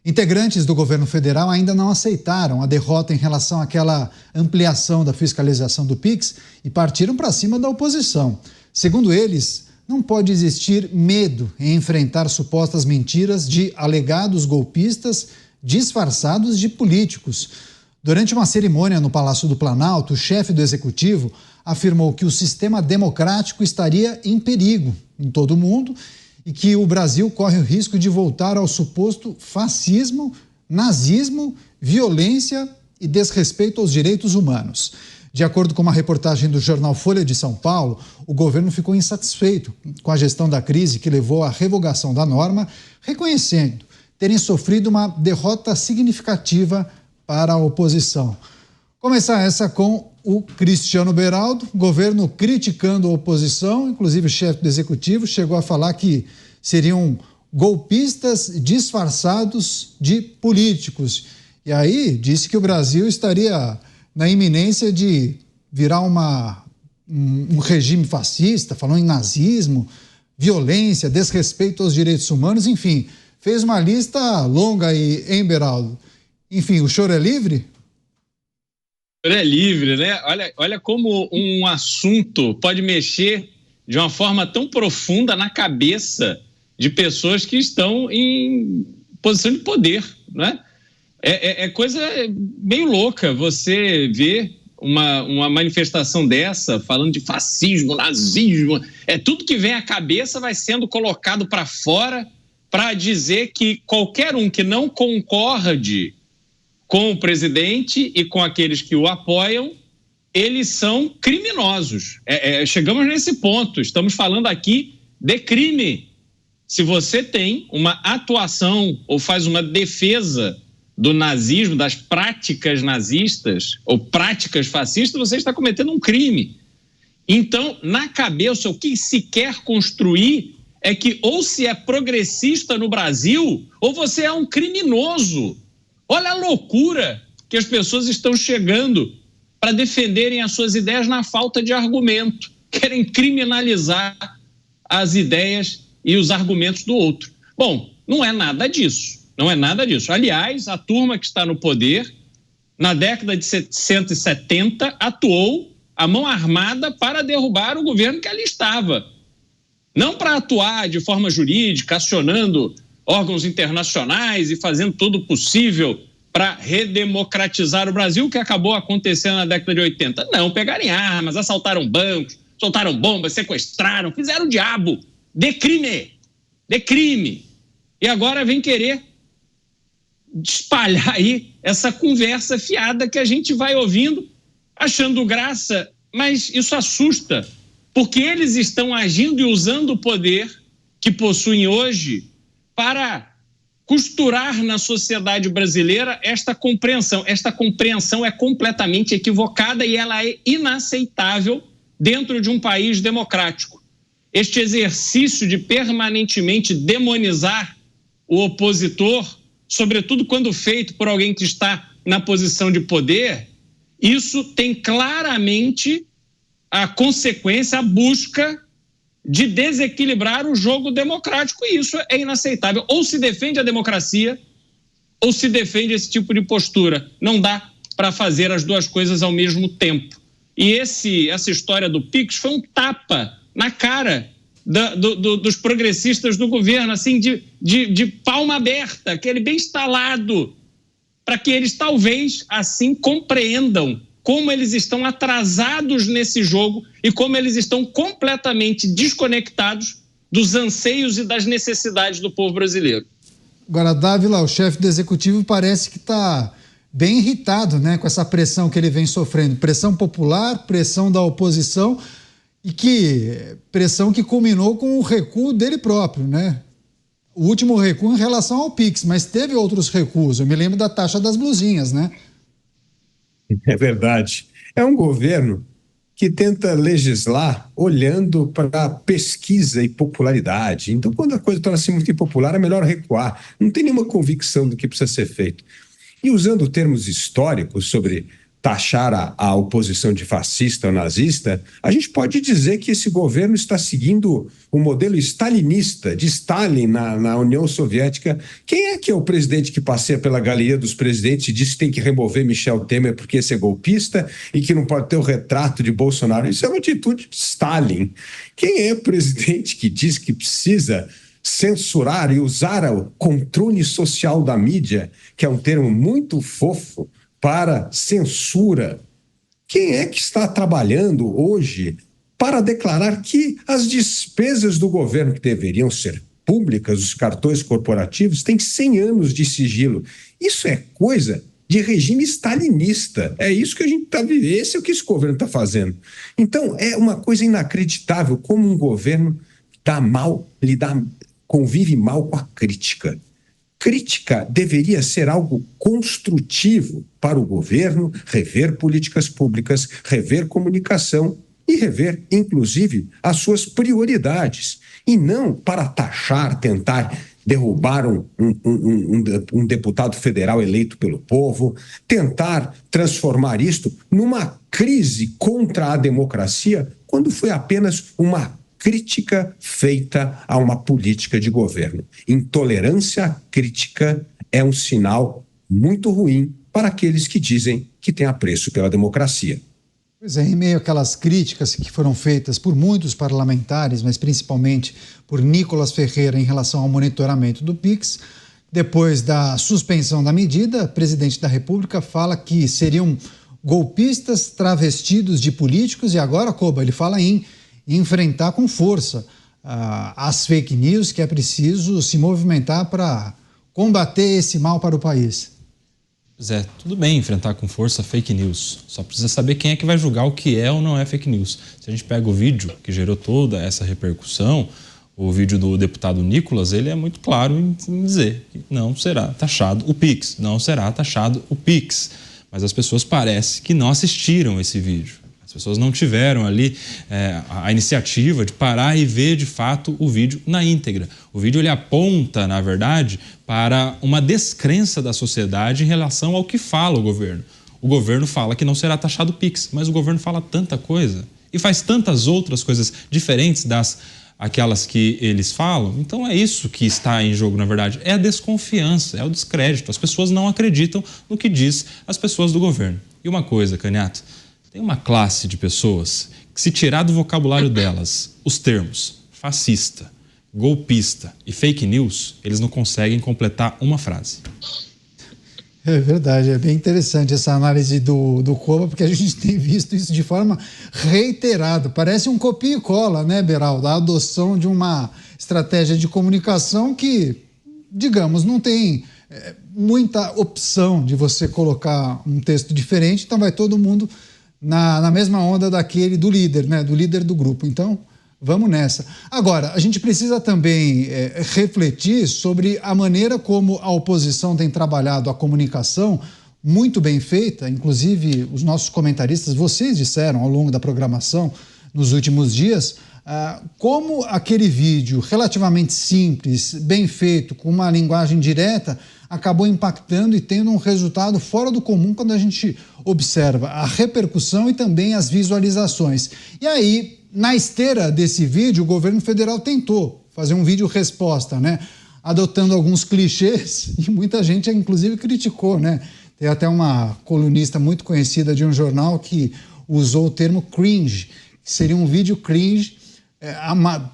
Integrantes do governo federal ainda não aceitaram a derrota em relação àquela ampliação da fiscalização do Pix e partiram para cima da oposição. Segundo eles, não pode existir medo em enfrentar supostas mentiras de alegados golpistas disfarçados de políticos. Durante uma cerimônia no Palácio do Planalto, o chefe do executivo afirmou que o sistema democrático estaria em perigo em todo o mundo e que o Brasil corre o risco de voltar ao suposto fascismo, nazismo, violência e desrespeito aos direitos humanos. De acordo com uma reportagem do jornal Folha de São Paulo, o governo ficou insatisfeito com a gestão da crise que levou à revogação da norma, reconhecendo terem sofrido uma derrota significativa para a oposição. Começar essa com o Cristiano Beraldo, governo criticando a oposição, inclusive o chefe do executivo chegou a falar que seriam golpistas disfarçados de políticos. E aí disse que o Brasil estaria na iminência de virar um regime fascista, falou em nazismo, violência, desrespeito aos direitos humanos, enfim, fez uma lista longa aí, hein, Beraldo? Enfim, o choro é livre? O choro é livre, né? Olha como um assunto pode mexer de uma forma tão profunda na cabeça de pessoas que estão em posição de poder, né? É coisa meio louca você ver uma manifestação dessa, falando de fascismo, nazismo, tudo que vem à cabeça vai sendo colocado para fora para dizer que qualquer um que não concorde com o presidente e com aqueles que o apoiam, eles são criminosos. Chegamos nesse ponto, estamos falando aqui de crime. Se você tem uma atuação ou faz uma defesa do nazismo, das práticas nazistas ou práticas fascistas, você está cometendo um crime. Então, na cabeça, o que se quer construir é que ou se é progressista no Brasil ou você é um criminoso. Olha a loucura que as pessoas estão chegando para defenderem as suas ideias na falta de argumento. Querem criminalizar as ideias e os argumentos do outro. Bom, não é nada disso. Não é nada disso. Aliás, a turma que está no poder, na década de 1970, atuou a mão armada para derrubar o governo que ali estava. Não para atuar de forma jurídica, acionando órgãos internacionais e fazendo tudo possível para redemocratizar o Brasil, que acabou acontecendo na década de 80. Não, pegarem armas, assaltaram bancos, soltaram bombas, sequestraram, fizeram o diabo de crime. De crime. E agora vem querer espalhar aí essa conversa fiada que a gente vai ouvindo, achando graça, mas isso assusta, porque eles estão agindo e usando o poder que possuem hoje para costurar na sociedade brasileira esta compreensão. Esta compreensão é completamente equivocada e ela é inaceitável dentro de um país democrático. Este exercício de permanentemente demonizar o opositor, sobretudo quando feito por alguém que está na posição de poder, isso tem claramente a consequência, a busca de desequilibrar o jogo democrático, e isso é inaceitável. Ou se defende a democracia, ou se defende esse tipo de postura. Não dá para fazer as duas coisas ao mesmo tempo. E essa história do Pix foi um tapa na cara dos progressistas do governo, assim, de palma aberta, aquele bem instalado, para que eles talvez assim compreendam como eles estão atrasados nesse jogo e como eles estão completamente desconectados dos anseios e das necessidades do povo brasileiro. Agora, Dávila, o chefe do executivo parece que está bem irritado, né, com essa pressão que ele vem sofrendo. Pressão popular, pressão da oposição, e pressão que culminou com o recuo dele próprio, né? O último recuo em relação ao Pix, mas teve outros recuos. Eu me lembro da taxa das blusinhas, né? É verdade. É um governo que tenta legislar olhando para pesquisa e popularidade. Então, quando a coisa torna-se muito impopular, é melhor recuar. Não tem nenhuma convicção do que precisa ser feito. E usando termos históricos sobre taxar a oposição de fascista ou nazista, a gente pode dizer que esse governo está seguindo o modelo stalinista de Stalin na União Soviética. Quem é que é o presidente que passeia pela galeria dos presidentes e diz que tem que remover Michel Temer porque esse é golpista e que não pode ter o retrato de Bolsonaro? Isso é uma atitude de Stalin. Quem é o presidente que diz que precisa censurar e usar o controle social da mídia, que é um termo muito fofo, para censura? Quem é que está trabalhando hoje para declarar que as despesas do governo que deveriam ser públicas, os cartões corporativos, têm 100 anos de sigilo? Isso é coisa de regime stalinista. É isso que a gente está vivendo. Esse é o que esse governo está fazendo. Então, é uma coisa inacreditável como um governo convive mal com a crítica. Crítica deveria ser algo construtivo para o governo, rever políticas públicas, rever comunicação e rever, inclusive, as suas prioridades. E não para taxar, tentar derrubar um deputado federal eleito pelo povo, tentar transformar isto numa crise contra a democracia, quando foi apenas uma crítica feita a uma política de governo. Intolerância crítica é um sinal muito ruim para aqueles que dizem que têm apreço pela democracia. Pois é, em meio àquelas críticas que foram feitas por muitos parlamentares, mas principalmente por Nicolas Ferreira em relação ao monitoramento do PIX, depois da suspensão da medida, o presidente da República fala que seriam golpistas travestidos de políticos e agora, Koba, ele fala em enfrentar com força as fake news, que é preciso se movimentar para combater esse mal para o país. Zé, tudo bem enfrentar com força fake news, só precisa saber quem é que vai julgar o que é ou não é fake news. Se a gente pega o vídeo que gerou toda essa repercussão, o vídeo do deputado Nicolas, ele é muito claro em dizer que não será taxado o PIX, não será taxado o PIX. Mas as pessoas parecem que não assistiram esse vídeo. As pessoas não tiveram ali a iniciativa de parar e ver de fato o vídeo na íntegra. O vídeo ele aponta, na verdade, para uma descrença da sociedade em relação ao que fala o governo. O governo fala que não será taxado o PIX, mas o governo fala tanta coisa e faz tantas outras coisas diferentes aquelas que eles falam. Então é isso que está em jogo, na verdade. É a desconfiança, é o descrédito. As pessoas não acreditam no que diz as pessoas do governo. E uma coisa, Canhato, tem uma classe de pessoas que, se tirar do vocabulário delas os termos fascista, golpista e fake news, eles não conseguem completar uma frase. É verdade, é bem interessante essa análise do Koba, porque a gente tem visto isso de forma reiterada. Parece um copia e cola, né, Beraldo? A adoção de uma estratégia de comunicação que, digamos, não tem muita opção de você colocar um texto diferente, então vai todo mundo na mesma onda daquele do líder, né? Do líder do grupo. Então, vamos nessa. Agora, a gente precisa também refletir sobre a maneira como a oposição tem trabalhado a comunicação, muito bem feita. Inclusive, os nossos comentaristas, vocês disseram ao longo da programação, nos últimos dias, como aquele vídeo relativamente simples, bem feito, com uma linguagem direta, acabou impactando e tendo um resultado fora do comum quando a gente observa a repercussão e também as visualizações. E aí, na esteira desse vídeo, o governo federal tentou fazer um vídeo resposta, né? Adotando alguns clichês, e muita gente, inclusive, criticou, né? Tem até uma colunista muito conhecida de um jornal que usou o termo cringe, que seria um vídeo cringe,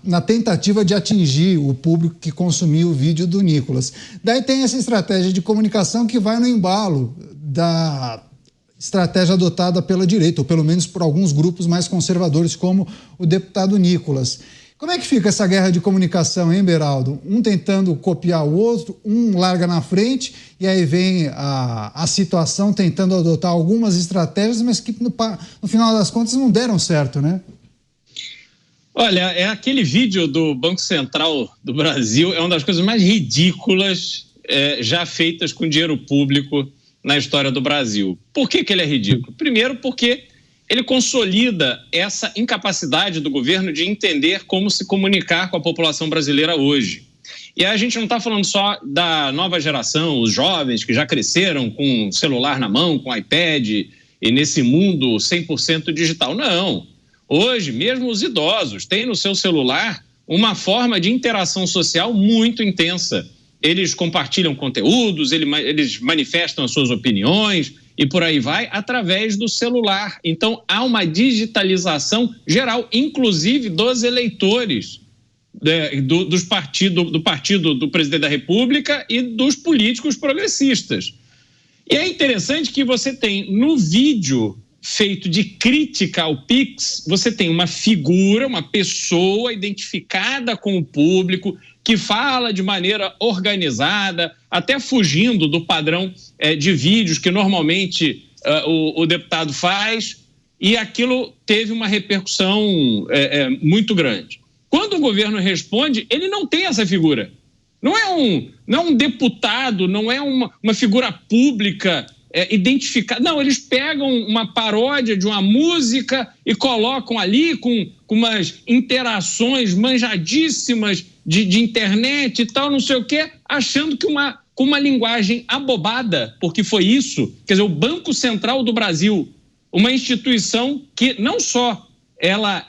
na tentativa de atingir o público que consumiu o vídeo do Nicolas. Daí tem essa estratégia de comunicação que vai no embalo da estratégia adotada pela direita, ou pelo menos por alguns grupos mais conservadores, como o deputado Nicolas. Como é que fica essa guerra de comunicação, hein, Beraldo? Um tentando copiar o outro, um larga na frente, e aí vem a situação tentando adotar algumas estratégias, mas que no final das contas não deram certo, né? Olha, é aquele vídeo do Banco Central do Brasil, é uma das coisas mais ridículas já feitas com dinheiro público na história do Brasil. Por que ele é ridículo? Primeiro, porque ele consolida essa incapacidade do governo de entender como se comunicar com a população brasileira hoje. E aí a gente não está falando só da nova geração, os jovens que já cresceram com celular na mão, com iPad e nesse mundo 100% digital. Não. Hoje, mesmo os idosos têm no seu celular uma forma de interação social muito intensa. Eles compartilham conteúdos, eles manifestam as suas opiniões e por aí vai, através do celular. Então, há uma digitalização geral, inclusive dos eleitores do partido do presidente da República e dos políticos progressistas. E é interessante que você tem no vídeo feito de crítica ao Pix, você tem uma figura, uma pessoa identificada com o público, que fala de maneira organizada, até fugindo do padrão de vídeos que normalmente o deputado faz, e aquilo teve uma repercussão muito grande. Quando o governo responde, ele não tem essa figura. Não é um deputado, não é uma figura pública identificada. Não, eles pegam uma paródia de uma música e colocam ali com umas interações manjadíssimas de internet e tal, não sei o quê, achando que com uma linguagem abobada, porque foi isso. Quer dizer, o Banco Central do Brasil, uma instituição que não só ela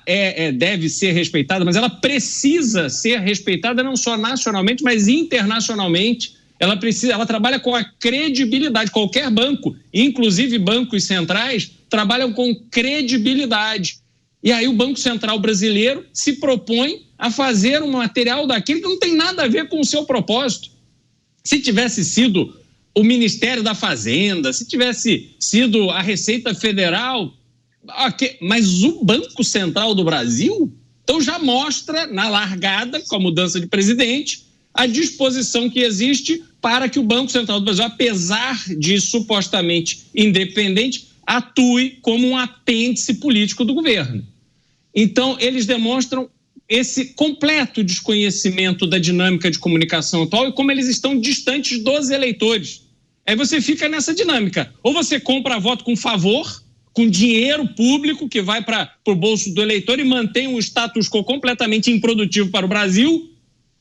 deve ser respeitada, mas ela precisa ser respeitada não só nacionalmente, mas internacionalmente. Ela trabalha com a credibilidade. Qualquer banco, inclusive bancos centrais, trabalham com credibilidade. E aí o Banco Central brasileiro se propõe a fazer um material daquele que não tem nada a ver com o seu propósito. Se tivesse sido o Ministério da Fazenda, se tivesse sido a Receita Federal, mas o Banco Central do Brasil, então já mostra na largada, com a mudança de presidente, a disposição que existe para que o Banco Central do Brasil, apesar de supostamente independente, atue como um apêndice político do governo. Então, eles demonstram esse completo desconhecimento da dinâmica de comunicação atual e como eles estão distantes dos eleitores. Aí você fica nessa dinâmica. Ou você compra voto com favor, com dinheiro público que vai para o bolso do eleitor e mantém um status quo completamente improdutivo para o Brasil,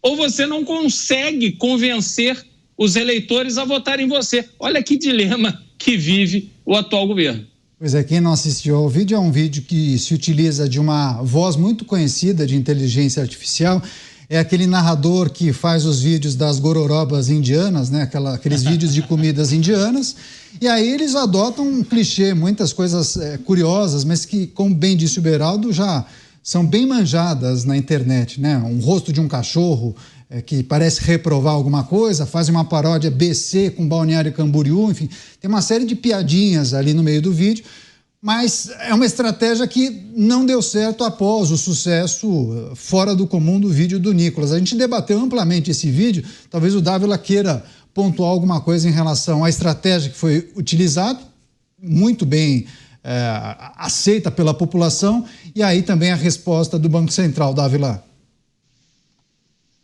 ou você não consegue convencer os eleitores a votarem em você. Olha que dilema que vive o atual governo. Pois é, quem não assistiu ao vídeo, é um vídeo que se utiliza de uma voz muito conhecida de inteligência artificial. É aquele narrador que faz os vídeos das gororobas indianas, né? Aqueles vídeos de comidas indianas. E aí eles adotam um clichê, muitas coisas curiosas, mas que, como bem disse o Beraldo, já são bem manjadas na internet, né? Um rosto de um cachorro que parece reprovar alguma coisa, faz uma paródia BC com Balneário Camboriú, enfim, tem uma série de piadinhas ali no meio do vídeo, mas é uma estratégia que não deu certo após o sucesso fora do comum do vídeo do Nicolas. A gente debateu amplamente esse vídeo, talvez o Dávila queira pontuar alguma coisa em relação à estratégia que foi utilizada, muito bem aceita pela população, e aí também a resposta do Banco Central, Dávila.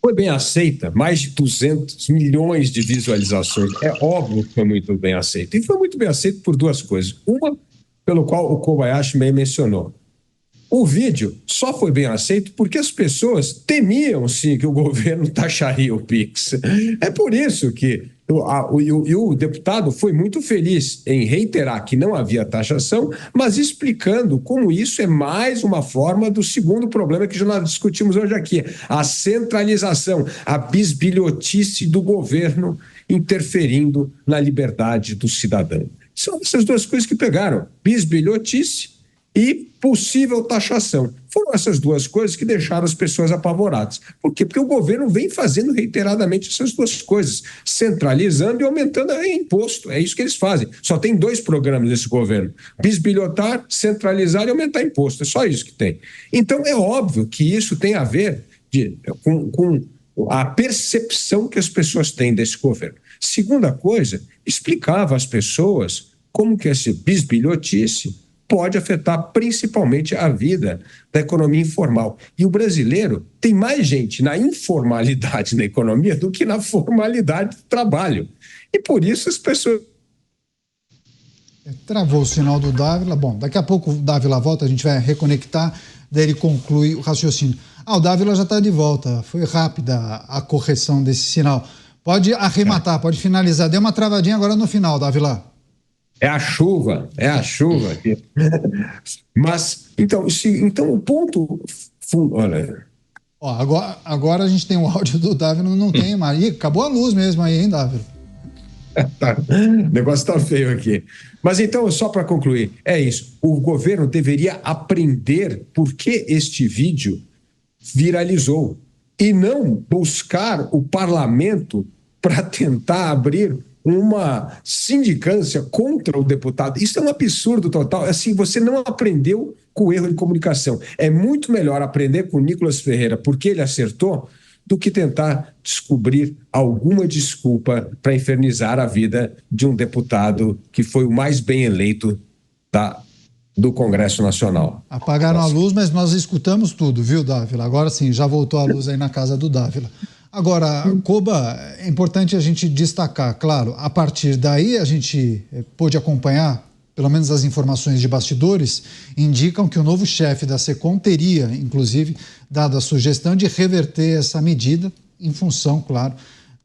Foi bem aceita, mais de 200 milhões de visualizações. É óbvio que foi muito bem aceita. E foi muito bem aceito por duas coisas. Uma, pelo qual o Kobayashi bem mencionou. O vídeo só foi bem aceito porque as pessoas temiam, sim, que o governo taxaria o Pix. É por isso que o deputado foi muito feliz em reiterar que não havia taxação, mas explicando como isso é mais uma forma do segundo problema que já nós discutimos hoje aqui, a centralização, a bisbilhotice do governo interferindo na liberdade do cidadão. São essas duas coisas que pegaram, bisbilhotice e possível taxação. Foram essas duas coisas que deixaram as pessoas apavoradas. Por quê? Porque o governo vem fazendo reiteradamente essas duas coisas, centralizando e aumentando o imposto. É isso que eles fazem. Só tem dois programas desse governo: bisbilhotar, centralizar e aumentar imposto. É só isso que tem. Então, é óbvio que isso tem a ver com a percepção que as pessoas têm desse governo. Segunda coisa, explicava às pessoas como que esse bisbilhotice pode afetar principalmente a vida da economia informal. E o brasileiro tem mais gente na informalidade na economia do que na formalidade do trabalho. E por isso as pessoas... Travou o sinal do Dávila. Bom, daqui a pouco o Dávila volta, a gente vai reconectar, daí ele conclui o raciocínio. O Dávila já está de volta. Foi rápida a correção desse sinal. Pode arrematar, pode finalizar. Deu uma travadinha agora no final, Dávila. É a chuva aqui. Mas, então o ponto... Olha... Ó, agora a gente tem o áudio do Dávila, não tem mais. Ih, acabou a luz mesmo aí, hein, Dávila? O negócio tá feio aqui. Mas então, só para concluir, é isso. O governo deveria aprender por que este vídeo viralizou e não buscar o parlamento para tentar abrir uma sindicância contra o deputado. Isso é um absurdo total. Assim, você não aprendeu com o erro de comunicação. É muito melhor aprender com o Nicolas Ferreira porque ele acertou do que tentar descobrir alguma desculpa para infernizar a vida de um deputado que foi o mais bem eleito do Congresso Nacional. Apagaram a luz, mas nós escutamos tudo, viu, Dávila? Agora sim, já voltou a luz aí na casa do Dávila. Agora, Koba, é importante a gente destacar, claro, a partir daí a gente pôde acompanhar, pelo menos as informações de bastidores, indicam que o novo chefe da SECOM teria, inclusive, dado a sugestão de reverter essa medida em função, claro,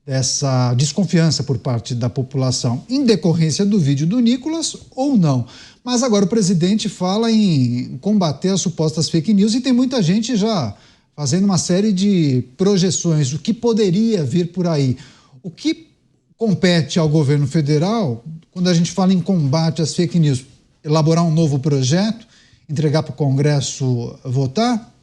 dessa desconfiança por parte da população, em decorrência do vídeo do Nicolas ou não. Mas agora o presidente fala em combater as supostas fake news e tem muita gente já fazendo uma série de projeções do que poderia vir por aí. O que compete ao governo federal, quando a gente fala em combate às fake news, elaborar um novo projeto, entregar para o Congresso votar?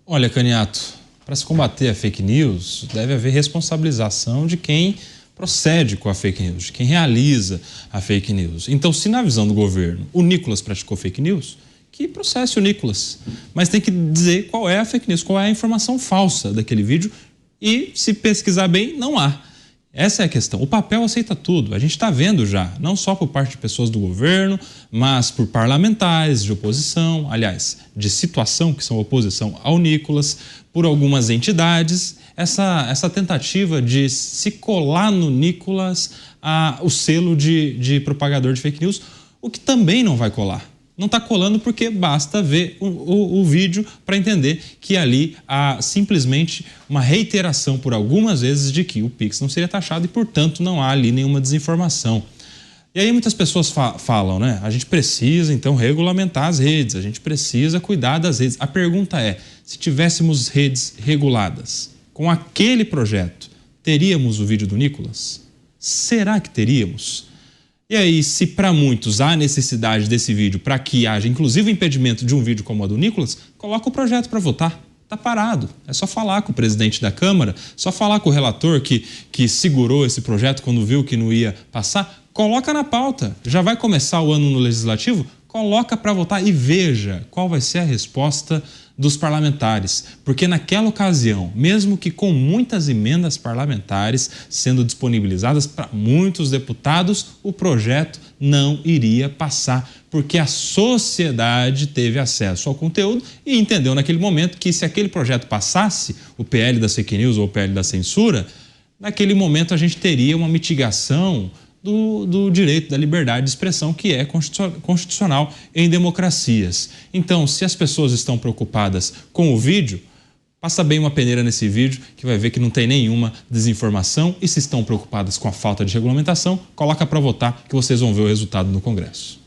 Olha, Caniato, para se combater a fake news, deve haver responsabilização de quem procede com a fake news, de quem realiza a fake news. Então, se na visão do governo o Nicolas praticou fake news, que processe o Nicolas. Mas tem que dizer qual é a fake news, qual é a informação falsa daquele vídeo e, se pesquisar bem, não há. Essa é a questão. O papel aceita tudo. A gente está vendo já, não só por parte de pessoas do governo, mas por parlamentares de oposição, aliás, de situação, que são oposição ao Nicolas, por algumas entidades, essa tentativa de se colar no Nicolas o selo de propagador de fake news, o que também não vai colar. Não está colando porque basta ver o vídeo para entender que ali há simplesmente uma reiteração por algumas vezes de que o Pix não seria taxado e, portanto, não há ali nenhuma desinformação. E aí muitas pessoas falam, né? A gente precisa, então, regulamentar as redes, a gente precisa cuidar das redes. A pergunta é, se tivéssemos redes reguladas com aquele projeto, teríamos o vídeo do Nicolas? Será que teríamos? E aí, se para muitos há necessidade desse vídeo para que haja, inclusive, o impedimento de um vídeo como o do Nicolas, coloca o projeto para votar. Está parado. É só falar com o presidente da Câmara, só falar com o relator que segurou esse projeto quando viu que não ia passar. Coloca na pauta. Já vai começar o ano no Legislativo? Coloca para votar e veja qual vai ser a resposta dos parlamentares, porque naquela ocasião, mesmo que com muitas emendas parlamentares sendo disponibilizadas para muitos deputados, o projeto não iria passar, porque a sociedade teve acesso ao conteúdo e entendeu naquele momento que se aquele projeto passasse, o PL das fake news ou o PL da censura, naquele momento a gente teria uma mitigação do direito da liberdade de expressão, que é constitucional em democracias. Então, se as pessoas estão preocupadas com o vídeo, passa bem uma peneira nesse vídeo que vai ver que não tem nenhuma desinformação, e se estão preocupadas com a falta de regulamentação, coloca para votar que vocês vão ver o resultado no Congresso.